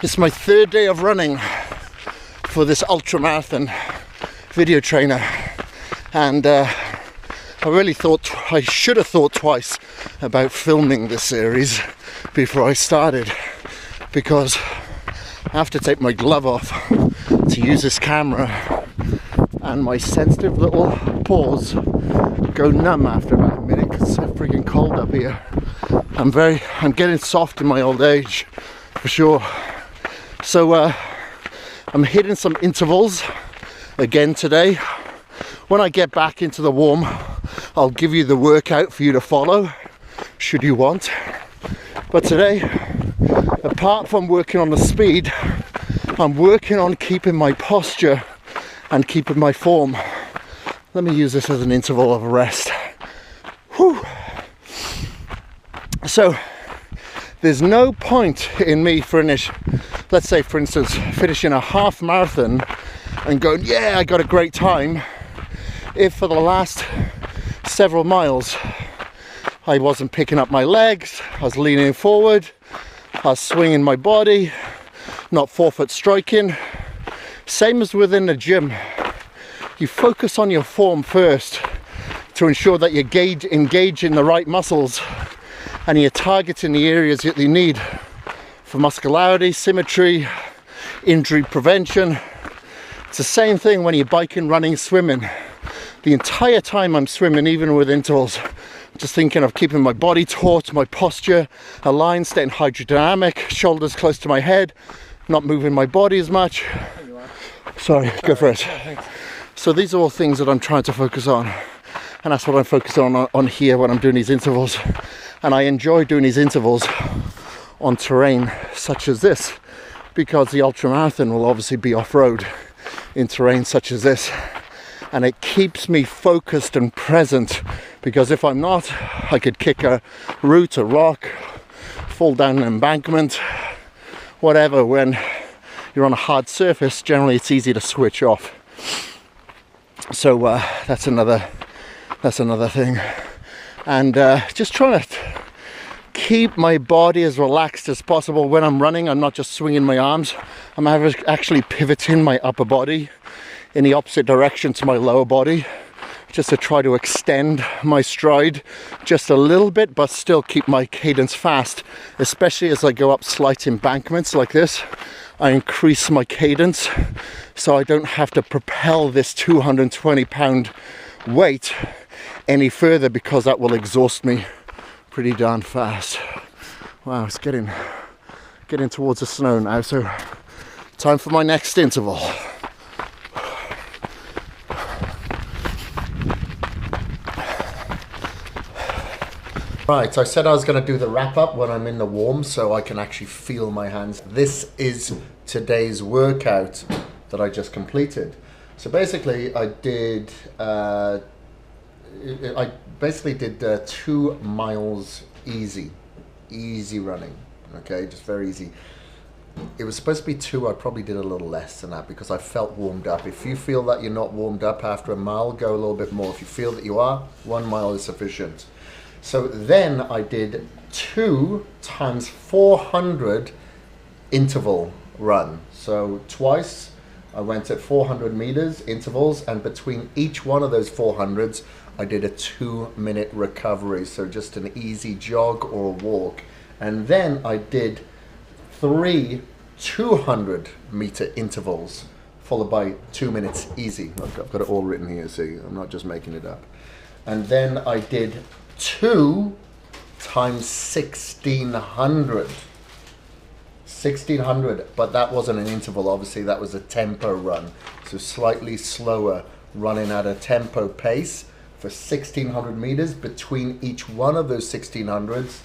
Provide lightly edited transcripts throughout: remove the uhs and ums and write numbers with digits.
It's my third day of running for this ultra marathon video trainer, and I really thought I should have thought twice about filming this series before I started, because I have to take my glove off to use this camera, and my sensitive little paws go numb after about a minute because it's so freaking cold up here. I'm getting soft in my old age, for sure. So I'm hitting some intervals again today. When I get back into the warm, I'll give you the workout for you to follow, should you want. But today, apart from working on the speed, I'm working on keeping my posture and keeping my form. Let me use this as an interval of rest. Whew. So there's no point in me let's say for instance, finishing a half marathon and going, yeah, I got a great time, if for the last several miles I wasn't picking up my legs, I was leaning forward, I was swinging my body, not forefoot striking. Same as within the gym. You focus on your form first to ensure that you're engaging the right muscles and you're targeting the areas that you need for muscularity, symmetry, injury prevention. It's the same thing when you're biking, running, swimming. The entire time I'm swimming, even with intervals, just thinking of keeping my body taut, my posture aligned, staying hydrodynamic, shoulders close to my head, not moving my body as much. Sorry, go for it. So these are all things that I'm trying to focus on, and that's what I'm focused on here when I'm doing these intervals. And I enjoy doing these intervals on terrain such as this, because the ultramarathon will obviously be off-road in terrain such as this, and it keeps me focused and present, because if I'm not, I could kick a root, a rock, fall down an embankment, whatever. When you're on a hard surface, generally it's easy to switch off. So that's another thing. And just trying to keep my body as relaxed as possible. When I'm running, I'm not just swinging my arms, I'm actually pivoting my upper body in the opposite direction to my lower body, just to try to extend my stride just a little bit, but still keep my cadence fast. Especially as I go up slight embankments like this, I increase my cadence so I don't have to propel this 220-pound weight any further, because that will exhaust me pretty darn fast. Wow, it's getting towards the snow now, so time for my next interval. Right, I said I was going to do the wrap up when I'm in the warm, so I can actually feel my hands. This is today's workout that I just completed. So basically I did 2 miles easy running. Okay, just very easy. It was supposed to be 2. I probably did a little less than that because I felt warmed up. If you feel that you're not warmed up after a mile, go a little bit more. If you feel that you are, 1 mile is sufficient. So then I did 2 times 400 interval run. So twice I went at 400 meters intervals, and between each one of those 400s I did a 2-minute recovery, so just an easy jog or a walk. And then I did 3 200-meter intervals followed by 2 minutes easy. I've got it all written here, see, I'm not just making it up. And then I did 2 times 1600, but that wasn't an interval, obviously that was a tempo run, so slightly slower, running at a tempo pace for 1600 meters. Between each one of those 1600s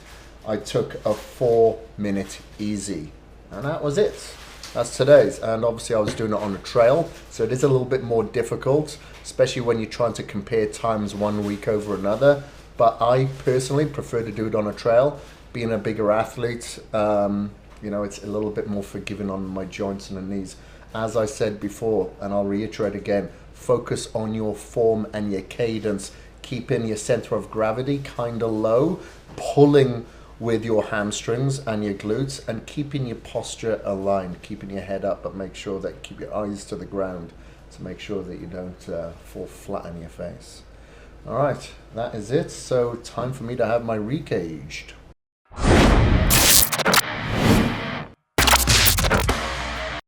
I took a 4-minute easy, and that was it. That's today's. And obviously I was doing it on a trail, so it is a little bit more difficult, especially when you're trying to compare times one week over another. But I personally prefer to do it on a trail. Being a bigger athlete, you know, it's a little bit more forgiving on my joints and the knees. As I said before, and I'll reiterate again, focus on your form and your cadence, keeping your center of gravity kind of low, pulling with your hamstrings and your glutes, and keeping your posture aligned, keeping your head up, but make sure that you keep your eyes to the ground to make sure that you don't fall flat on your face. All right, that is it. So time for me to have my recaged.